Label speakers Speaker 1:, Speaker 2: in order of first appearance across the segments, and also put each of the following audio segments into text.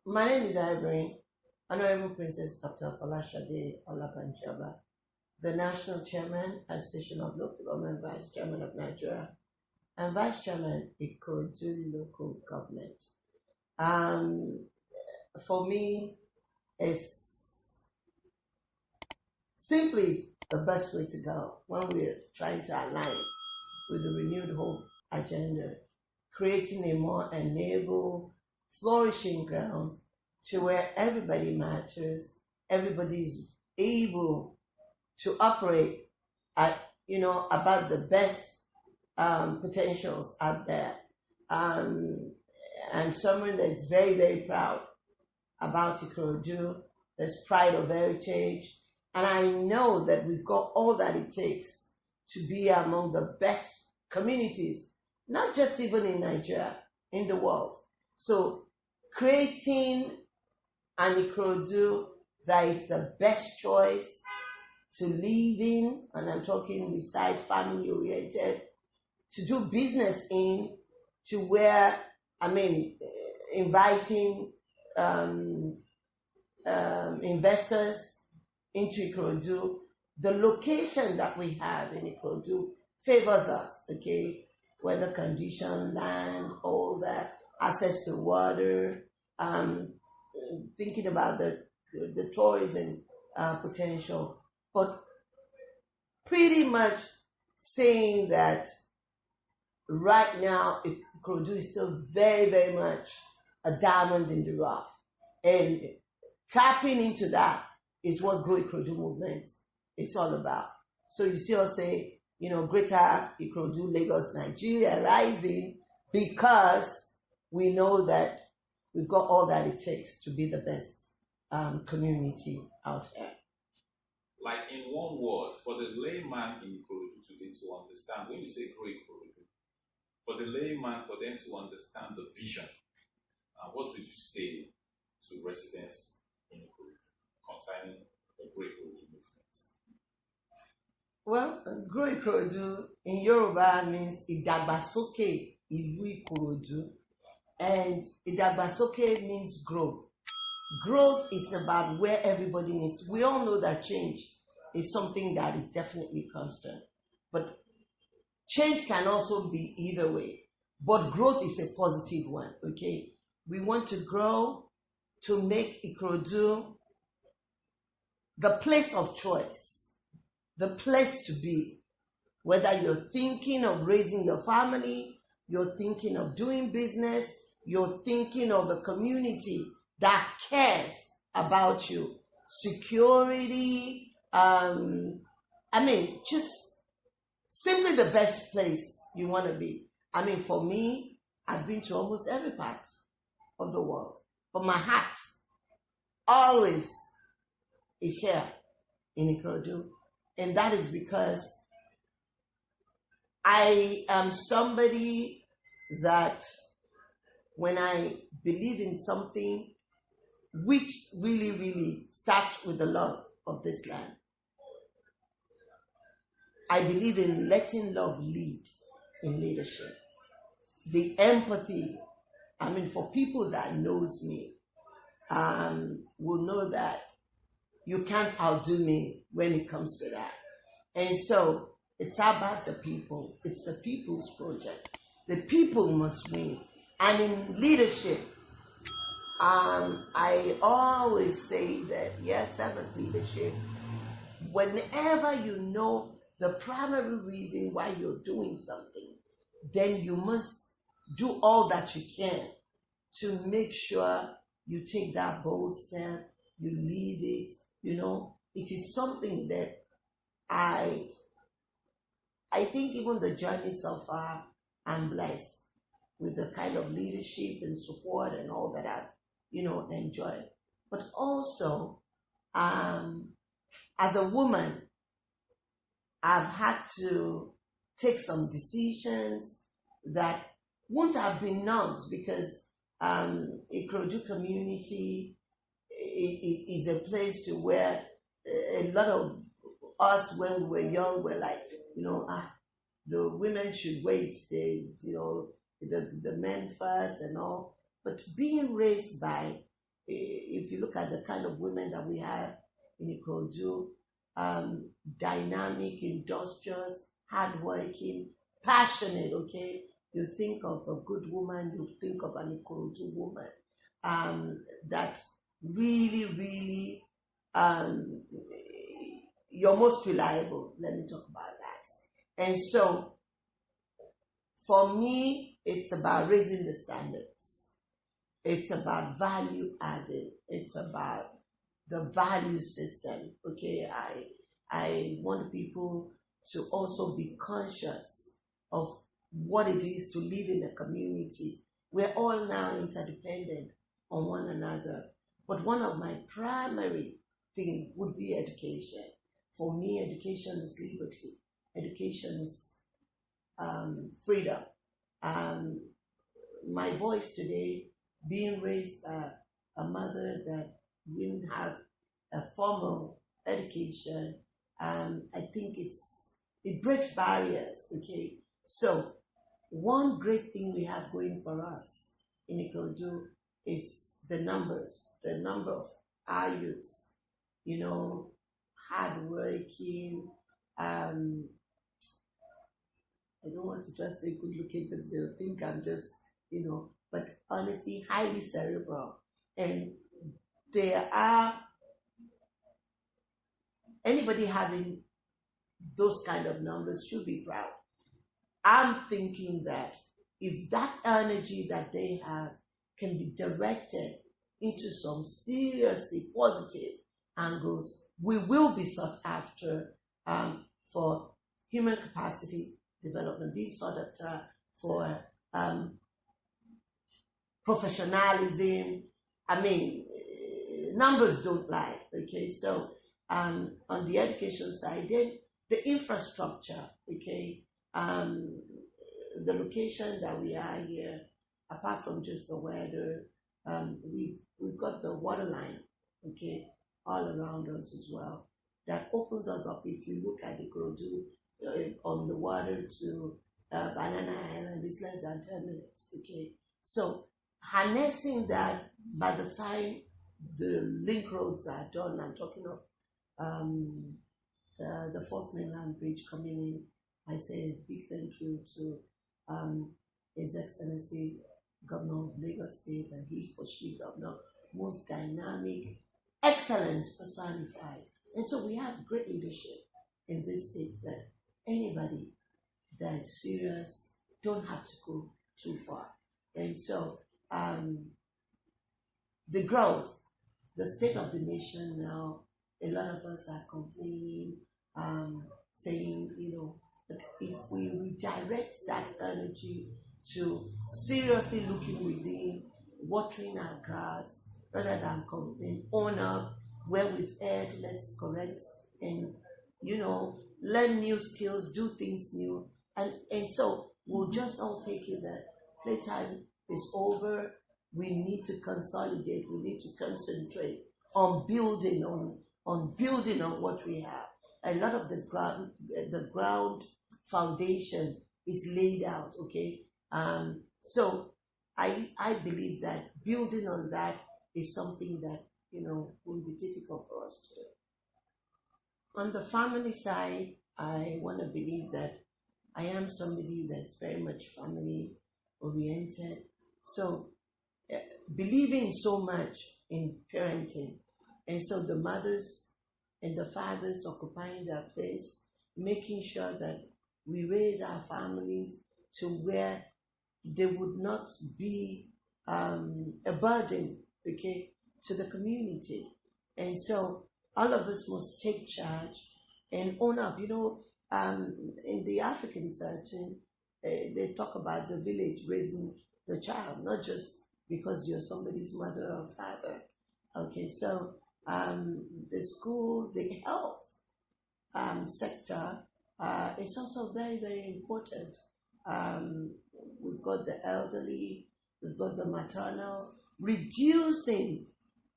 Speaker 1: My name is Aarebirin, Honorable Princess Dr. Folashade Olabanji-Oba, the National Chairman, Association of Local Government Vice Chairman of Nigeria, and Vice Chairman, Ikorodu Local Government. Um, for me, it's simply the best way to go when we're trying to align with the renewed hope agenda, creating a more enabled, flourishing ground to where everybody matters, everybody is able to operate at, about the best potentials out there. I'm someone that's very, very proud about Ikorodu. There's pride of heritage. And I know that we've got all that it takes to be among the best communities, not just even in Nigeria, in the world. So creating an Ikorodu that is the best choice to live in, and I'm talking reside family oriented, to do business in, to where, inviting investors into Ikorodu. The location that we have in Ikorodu favors us, okay? Weather condition, land, all that, access to water, thinking about the tourism potential, but pretty much saying that right now Ikorodu is still very, very much a diamond in the rough, and tapping into that is what Grow Ikorodu movement is all about. So you see us say, Greater Ikorodu, Lagos, Nigeria rising, because we know that we've got all that it takes to be the best community out there.
Speaker 2: Like in one word, for the layman in Ikorodu today to understand, when you say Grow Ikorodu, for the layman, for them to understand the vision, what would you say to residents in Ikorodu concerning the Grow Ikorodu movement?
Speaker 1: Well, Grow Ikorodu in Yoruba means Ìdàgbàsókè ìlú Ikorodu, and Ìdàgbàsókè means growth. Growth is about where everybody needs. We all know that change is something that is definitely constant, but change can also be either way. But growth is a positive one, okay? We want to grow to make Ikorodu the place of choice, the place to be. Whether you're thinking of raising your family, you're thinking of doing business, you're thinking of a community that cares about you, security, just simply the best place you want to be. For me, I've been to almost every part of the world, but my heart always is here in Ikorodu, and that is because I am somebody that when I believe in something, which really, really starts with the love of this land, I believe in letting love lead in leadership. The empathy, for people that knows me, will know that you can't outdo me when it comes to that. And so it's about the people. It's the people's project. The people must win. And in leadership, I always say that, yes, servant leadership, whenever you know the primary reason why you're doing something, then you must do all that you can to make sure you take that bold step, you lead it. It is something that I think even the journey so far, I'm blessed with the kind of leadership and support and all that I've, enjoyed. But also, as a woman, I've had to take some decisions that wouldn't have been norms, because Ikorodu community is a place to where a lot of us, when we were young, were like, the women should wait, the men first and all. But being raised by if you look at the kind of women that we have in Ikorodu, dynamic, industrious, hardworking, passionate, okay? You think of a good woman, you think of an Ikorodu woman that really, really, you're most reliable. Let me talk about that. And so, for me, it's about raising the standards. It's about value adding. It's about the value system. Okay, I want people to also be conscious of what it is to live in a community. We're all now interdependent on one another. But one of my primary things would be education. For me, education is liberty. Education is freedom. My voice today, being raised a mother that didn't have a formal education, I think it breaks barriers. Okay, so one great thing we have going for us in Ikorodu is the number of our youths, hardworking. I don't want to just say good looking because they'll think I'm just, but honestly, highly cerebral. And there are, anybody having those kind of numbers should be proud. I'm thinking that if that energy that they have can be directed into some seriously positive angles, we will be sought after for human capacity development, these sort of for professionalism. I mean, numbers don't lie. Okay, so on the education side, then the infrastructure. Okay, the location that we are here, apart from just the weather, we've got the water line. Okay, all around us as well. That opens us up. If you look at Ikorodu, on the water to Banana Island is less than 10 minutes. Okay, so harnessing that, by the time the link roads are done, I'm talking of the Fourth Mainland Bridge coming in, I say a big thank you to His Excellency Governor of Lagos State, and he for she Governor, most dynamic, excellence personified. And so we have great leadership in this state that anybody that's serious don't have to go too far. And so the growth, the state of the nation now, a lot of us are complaining, saying, if we redirect that energy to seriously looking within, watering our grass, rather than complain, own up where we've erred, let's correct, and learn new skills, do things new, and so we'll just all take it that playtime is over. We need to consolidate. We need to concentrate on building on building on what we have. A lot of the ground foundation is laid out. Okay, so I believe that building on that is something that will be difficult for us to do. On the family side, I want to believe that I am somebody that's very much family oriented. So believing so much in parenting, and so the mothers and the fathers occupying their place, making sure that we raise our families to where they would not be a burden, okay, to the community. And so all of us must take charge and own up. In the African setting, they talk about the village raising the child, not just because you're somebody's mother or father. Okay, so the school, the health sector is also very, very important. We've got the elderly, we've got the maternal, reducing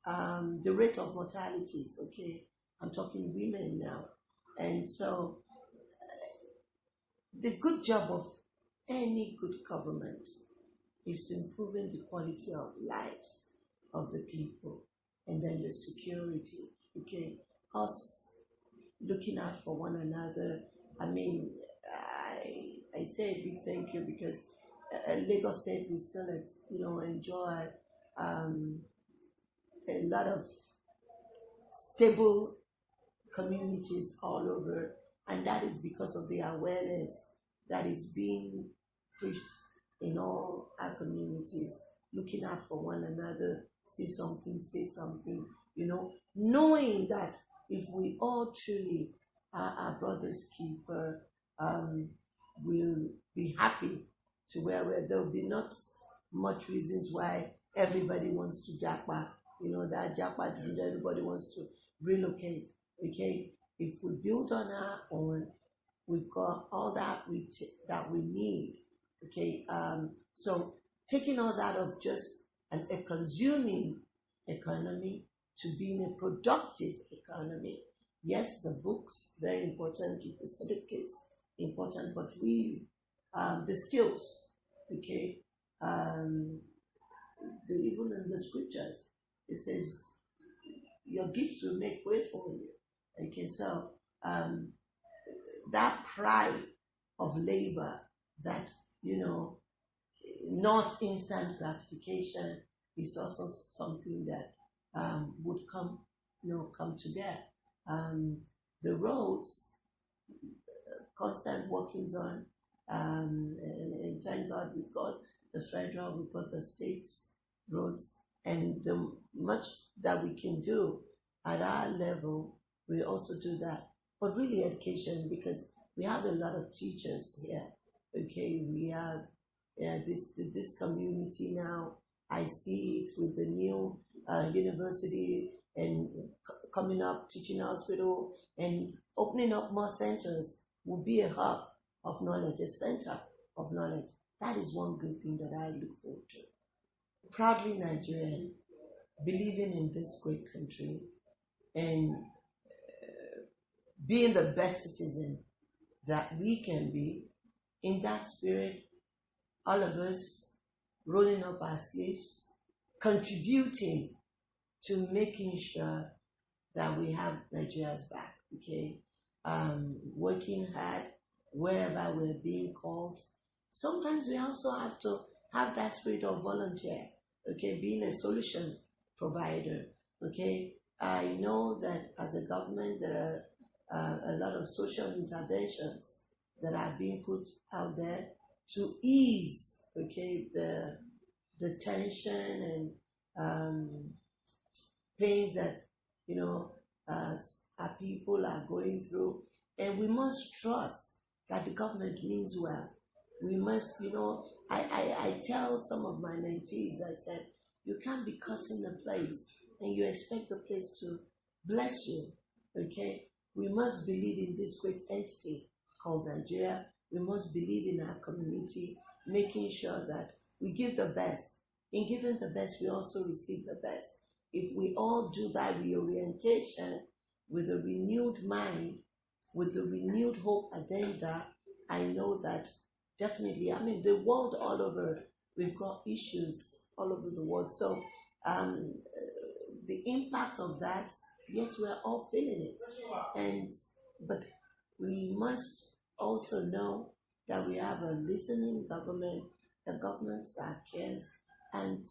Speaker 1: the rate of mortalities. Okay, I'm talking women now. And so the good job of any good government is improving the quality of lives of the people, and then the security. Okay, us looking out for one another. I mean, I say a big thank you because Lagos State we still enjoy um, a lot of stable communities all over, and that is because of the awareness that is being preached in all our communities, looking out for one another, see something, say something, knowing that if we all truly are our brother's keeper, we'll be happy to where there will be not much reasons why everybody wants to japa, that japa is everybody wants to relocate. Okay, if we build on our own, we've got all that we need. Okay, so taking us out of just a consuming economy to being a productive economy. Yes, the books very important, the certificates important, but really the skills. Okay, even in the scriptures it says your gifts will make way for you. Okay, so that pride of labor, that not instant gratification, is also something that would come to bear. The roads, constant workings on, and thank God we've got the federal, we've got the states roads, and the much that we can do at our level, we also do that. But really education, because we have a lot of teachers here. Okay, we have this community now. I see it with the new university and coming up, teaching hospital, and opening up more centers will be a hub of knowledge, a center of knowledge. That is one good thing that I look forward to. Proudly Nigerian, believing in this great country and being the best citizen that we can be. In that spirit, all of us rolling up our sleeves, contributing to making sure that we have Nigeria's back, okay? Working hard wherever we're being called. Sometimes we also have to have that spirit of volunteer, okay? Being a solution provider, okay? I know that as a government, there are a lot of social interventions that are being put out there to ease, okay, the tension and pains that our people are going through, and we must trust that the government means well. We must, I tell some of my mentees, I said, you can't be cursing the place and you expect the place to bless you, okay? We must believe in this great entity called Nigeria. We must believe in our community, making sure that we give the best. In giving the best, we also receive the best. If we all do that reorientation with a renewed mind, with the renewed hope agenda, I know that definitely, the world all over, we've got issues all over the world. So the impact of that, yes, we're all feeling it. But we must also know that we have a listening government, a government that cares, and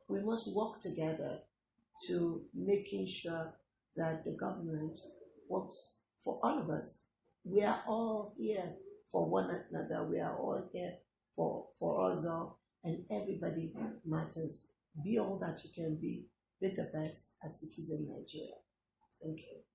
Speaker 1: we must work together to making sure that the government works for all of us. We are all here for one another. We are all here for us all, and everybody matters. Be all that you can be the best as citizen Nigeria. Thank you.